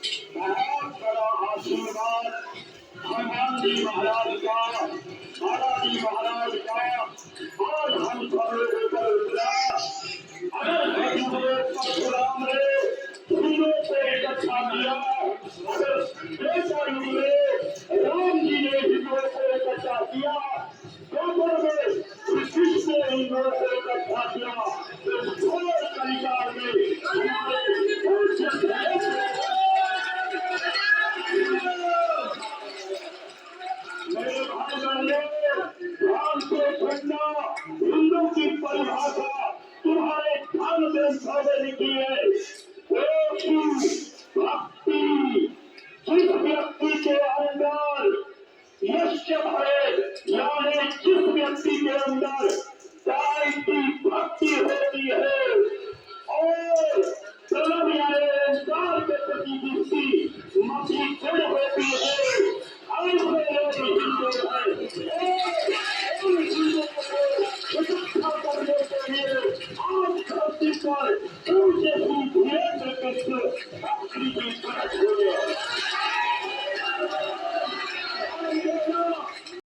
बहुत बड़ा आशीर्वाद हनुमान जी महाराज का, बालाजी महाराज का आज हम सब लोगों पर उतरा। अगर परशुराम ने हिंदुओं को इकट्ठा किया, अगर त्रेता युग में राम जी ने हिंदुओं को इकट्ठा किया, द्वापर में कृष्ण ने हिंदुओं को इकट्ठा किया, तो घोर कलिकाल में हमारे पूज्य मेरे भाई बहनों, ध्यान से सुनना। हिंदू की परिभाषा तुम्हारे ध्यान ग्रंथों में लिखी है। भक्ति जिस व्यक्ति के अंदर यश्य भय, यानी जिस व्यक्ति के अंदर गाय की भक्ति होती है और कलम यानी ओंकार के प्रति दृष्टि मसी गुण होती है, ऐसे लोग हिंदू हैं। उन हिंदुओं को इकट्ठा करने के लिए आज धरती पर पूज्य श्री वीरेंद्र कृष्ण भक्ति की